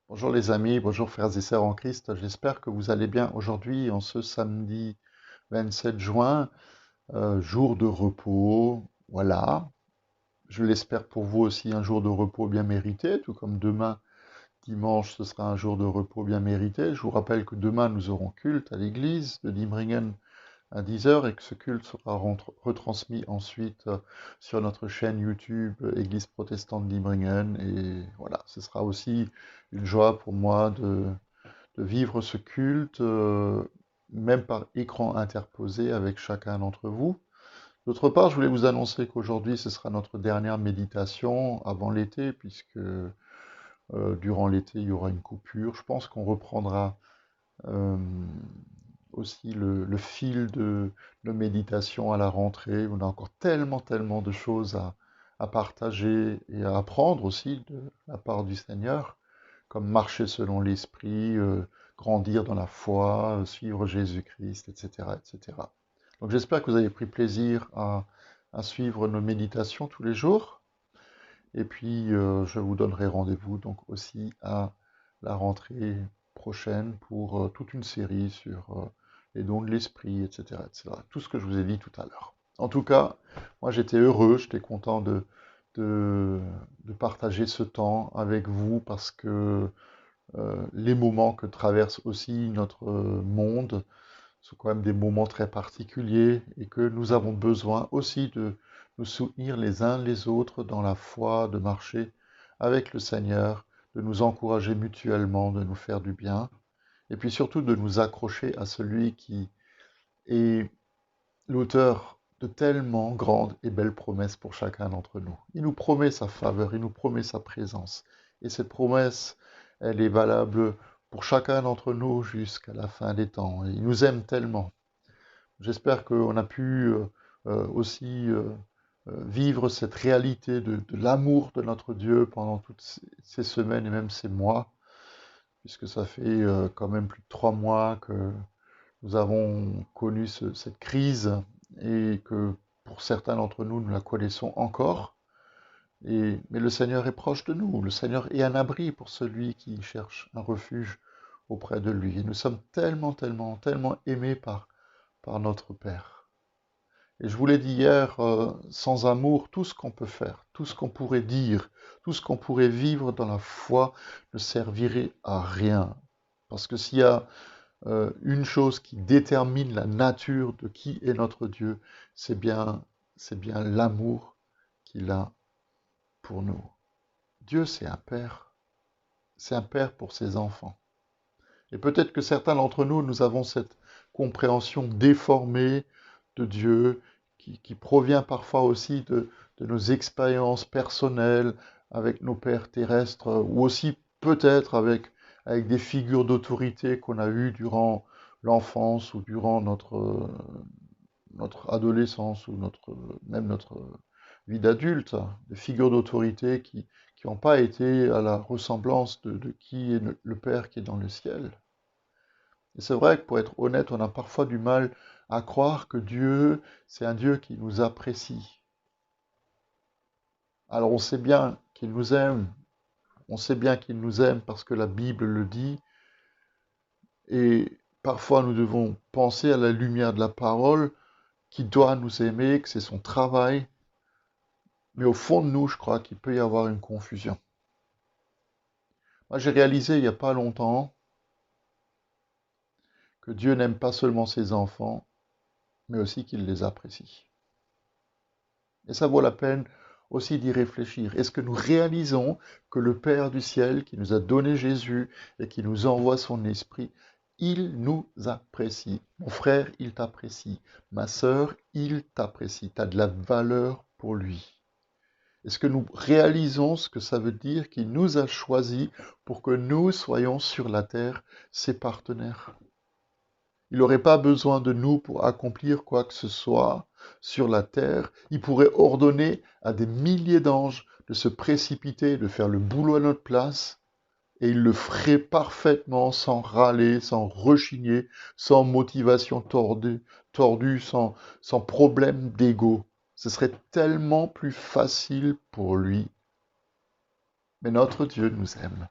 Bonjour les amis, bonjour frères et sœurs en Christ, j'espère que vous allez bien aujourd'hui en ce samedi 27 juin, jour de repos, voilà. Je l'espère pour vous aussi un jour de repos bien mérité, tout comme demain, dimanche, ce sera un jour de repos bien mérité. Je vous rappelle que demain nous aurons culte à l'église de Diemringen à 10 heures et que ce culte sera retransmis ensuite sur notre chaîne YouTube Église protestante d'Ibringen. Et voilà, ce sera aussi une joie pour moi de vivre ce culte, même par écran interposé avec chacun d'entre vous. D'autre part, je voulais vous annoncer qu'aujourd'hui, ce sera notre dernière méditation avant l'été, puisque durant l'été, il y aura une coupure. Je pense qu'on reprendra euh, aussi le fil de nos méditations à la rentrée. On a encore tellement de choses à partager et à apprendre aussi de la part du Seigneur, comme marcher selon l'Esprit, grandir dans la foi, suivre Jésus-Christ, etc., etc. Donc j'espère que vous avez pris plaisir à suivre nos méditations tous les jours. Et puis je vous donnerai rendez-vous donc aussi à la rentrée prochaine pour toute une série sur les dons de l'esprit, etc., etc. Tout ce que je vous ai dit tout à l'heure. En tout cas, moi j'étais heureux, j'étais content de, de partager ce temps avec vous parce que les moments que traverse aussi notre monde sont quand même des moments très particuliers et que nous avons besoin aussi de nous soutenir les uns les autres dans la foi, de marcher avec le Seigneur, de nous encourager mutuellement, de nous faire du bien, et puis surtout de nous accrocher à celui qui est l'auteur de tellement grandes et belles promesses pour chacun d'entre nous. Il nous promet sa faveur, il nous promet sa présence. Et cette promesse, elle est valable pour chacun d'entre nous jusqu'à la fin des temps. Et il nous aime tellement. J'espère qu'on a pu aussi vivre cette réalité de l'amour de notre Dieu pendant toutes ces semaines et même ces mois, puisque ça fait quand même plus de 3 mois que nous avons connu cette crise et que pour certains d'entre nous, nous la connaissons encore. Mais le Seigneur est proche de nous. Le Seigneur est un abri pour celui qui cherche un refuge auprès de lui. Et nous sommes tellement aimés par notre Père. Et je vous l'ai dit hier, sans amour, tout ce qu'on peut faire, tout ce qu'on pourrait dire, tout ce qu'on pourrait vivre dans la foi ne servirait à rien. Parce que s'il y a une chose qui détermine la nature de qui est notre Dieu, c'est bien l'amour qu'il a pour nous. Dieu, c'est un père pour ses enfants. Et peut-être que certains d'entre nous, nous avons cette compréhension déformée de Dieu qui provient parfois aussi de nos expériences personnelles avec nos pères terrestres ou aussi peut-être avec des figures d'autorité qu'on a eues durant l'enfance ou durant notre adolescence ou même notre vie d'adulte, des figures d'autorité qui n'ont pas été à la ressemblance de qui est le Père qui est dans le ciel. Et c'est vrai que pour être honnête, on a parfois du mal à croire que Dieu, c'est un Dieu qui nous apprécie. Alors on sait bien qu'il nous aime, on sait bien qu'il nous aime parce que la Bible le dit, et parfois nous devons penser à la lumière de la parole, qui doit nous aimer, que c'est son travail, mais au fond de nous, je crois qu'il peut y avoir une confusion. Moi, j'ai réalisé il n'y a pas longtemps que Dieu n'aime pas seulement ses enfants, mais aussi qu'il les apprécie. Et ça vaut la peine aussi d'y réfléchir. Est-ce que nous réalisons que le Père du ciel, qui nous a donné Jésus et qui nous envoie son esprit, il nous apprécie. Mon frère, il t'apprécie. Ma sœur, il t'apprécie. Tu as de la valeur pour lui. Est-ce que nous réalisons ce que ça veut dire qu'il nous a choisis pour que nous soyons sur la terre ses partenaires? Il n'aurait pas besoin de nous pour accomplir quoi que ce soit sur la terre. Il pourrait ordonner à des milliers d'anges de se précipiter, de faire le boulot à notre place, et il le ferait parfaitement sans râler, sans rechigner, sans motivation tordue, sans problème d'ego. Ce serait tellement plus facile pour lui. Mais notre Dieu nous aime.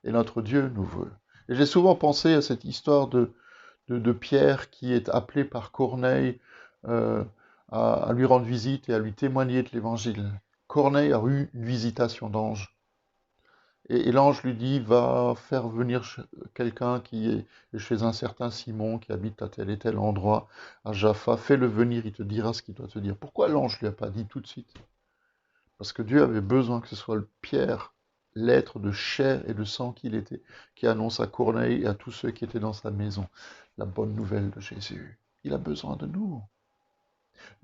Et notre Dieu nous veut. Et j'ai souvent pensé à cette histoire de Pierre qui est appelé par Corneille euh, à lui rendre visite et à lui témoigner de l'Évangile. Corneille a eu une visitation d'ange. Et l'ange lui dit, va faire venir quelqu'un qui est chez un certain Simon qui habite à tel et tel endroit, à Jaffa, fais-le venir, il te dira ce qu'il doit te dire. Pourquoi l'ange ne lui a pas dit tout de suite? Parce que Dieu avait besoin que ce soit le Pierre, l'être de chair et de sang qu'il était, qui annonce à Corneille et à tous ceux qui étaient dans sa maison la bonne nouvelle de Jésus. Il a besoin de nous.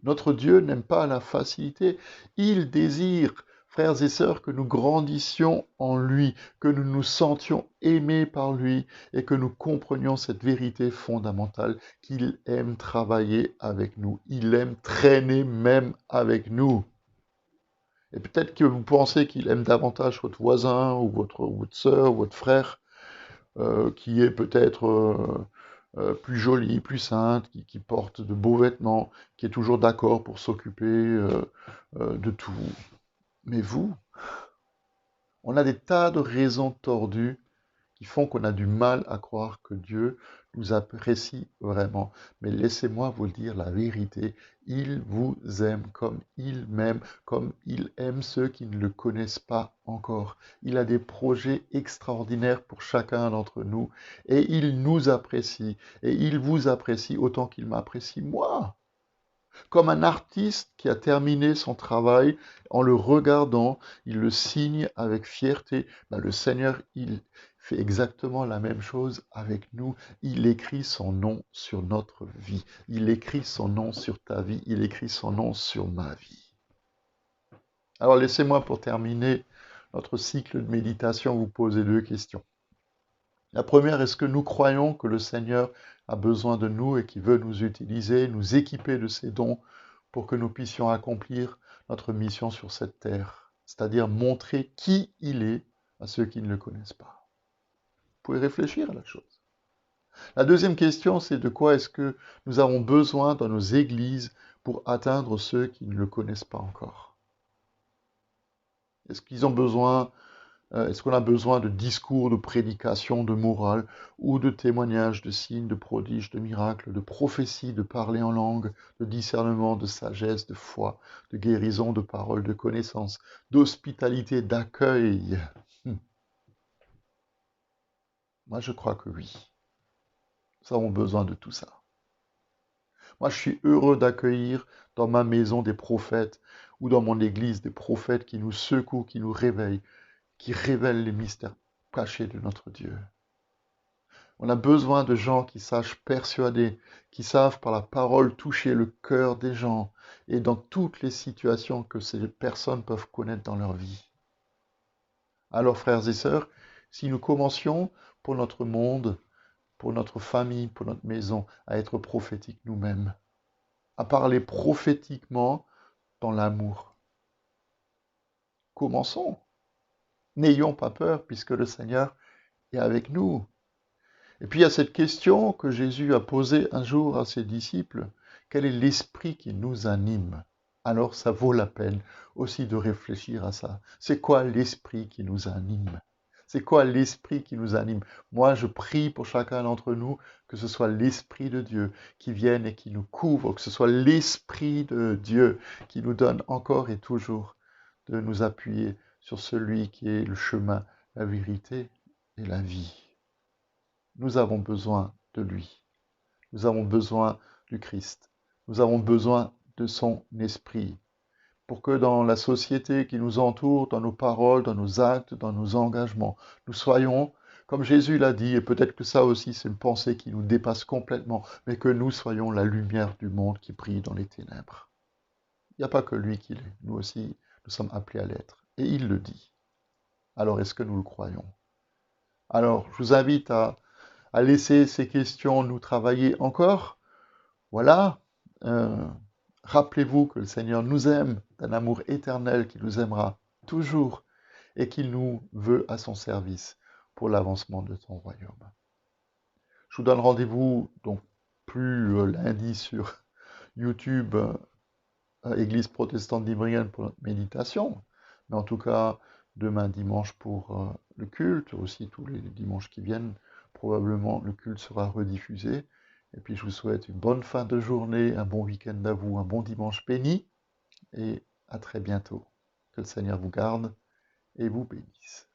Notre Dieu n'aime pas la facilité. Il désire, frères et sœurs, que nous grandissions en lui, que nous nous sentions aimés par lui et que nous comprenions cette vérité fondamentale qu'il aime travailler avec nous. Il aime traîner même avec nous. Et peut-être que vous pensez qu'il aime davantage votre voisin ou votre sœur ou votre frère, qui est peut-être plus jolie, plus sainte, qui porte de beaux vêtements, qui est toujours d'accord pour s'occuper de tout. Mais vous, on a des tas de raisons tordues qui font qu'on a du mal à croire que Dieu nous apprécie vraiment. Mais laissez-moi vous dire la vérité, il vous aime comme il aime ceux qui ne le connaissent pas encore. Il a des projets extraordinaires pour chacun d'entre nous et il nous apprécie et il vous apprécie autant qu'il m'apprécie moi. Comme un artiste qui a terminé son travail, en le regardant, il le signe avec fierté. Ben, le Seigneur, il fait exactement la même chose avec nous. Il écrit son nom sur notre vie. Il écrit son nom sur ta vie. Il écrit son nom sur ma vie. Alors laissez-moi pour terminer notre cycle de méditation vous poser deux questions. La première, est-ce que nous croyons que le Seigneur a besoin de nous et qu'il veut nous utiliser, nous équiper de ses dons pour que nous puissions accomplir notre mission sur cette terre, c'est-à-dire montrer qui il est à ceux qui ne le connaissent pas? Vous pouvez réfléchir à la chose. La deuxième question, c'est de quoi est-ce que nous avons besoin dans nos églises pour atteindre ceux qui ne le connaissent pas encore? Est-ce qu'ils ont besoin Est-ce qu'on a besoin de discours, de prédication, de morale, ou de témoignages, de signes, de prodiges, de miracles, de prophéties, de parler en langue, de discernement, de sagesse, de foi, de guérison, de parole, de connaissance, d'hospitalité, d'accueil? Moi, je crois que oui. Nous avons besoin de tout ça. Moi, je suis heureux d'accueillir dans ma maison des prophètes ou dans mon église des prophètes qui nous secouent, qui nous réveillent, qui révèlent les mystères cachés de notre Dieu. On a besoin de gens qui sachent persuader, qui savent par la parole toucher le cœur des gens et dans toutes les situations que ces personnes peuvent connaître dans leur vie. Alors, frères et sœurs, si nous commencions pour notre monde, pour notre famille, pour notre maison, à être prophétiques nous-mêmes, à parler prophétiquement dans l'amour, commençons. N'ayons pas peur puisque le Seigneur est avec nous. Et puis il y a cette question que Jésus a posée un jour à ses disciples, quel est l'esprit qui nous anime? Alors ça vaut la peine aussi de réfléchir à ça. C'est quoi l'esprit qui nous anime? C'est quoi l'esprit qui nous anime? Moi, je prie pour chacun d'entre nous que ce soit l'esprit de Dieu qui vienne et qui nous couvre, que ce soit l'esprit de Dieu qui nous donne encore et toujours de nous appuyer sur celui qui est le chemin, la vérité et la vie. Nous avons besoin de lui. Nous avons besoin du Christ. Nous avons besoin de son esprit pour que dans la société qui nous entoure, dans nos paroles, dans nos actes, dans nos engagements, nous soyons, comme Jésus l'a dit, et peut-être que ça aussi c'est une pensée qui nous dépasse complètement, mais que nous soyons la lumière du monde qui brille dans les ténèbres. Il n'y a pas que lui qui l'est, nous aussi, nous sommes appelés à l'être. Et il le dit. Alors est-ce que nous le croyons? Alors, je vous invite à laisser ces questions nous travailler encore. Voilà. Euh, Rappelez-vous que le Seigneur nous aime d'un amour éternel, qu'il nous aimera toujours et qu'il nous veut à son service pour l'avancement de son royaume. Je vous donne rendez-vous donc plus lundi sur YouTube, Église protestante d'Ibrien pour notre méditation. Mais en tout cas, demain dimanche pour le culte, aussi tous les dimanches qui viennent. Probablement le culte sera rediffusé. Et puis je vous souhaite une bonne fin de journée, un bon week-end à vous, un bon dimanche béni, et à très bientôt. Que le Seigneur vous garde et vous bénisse.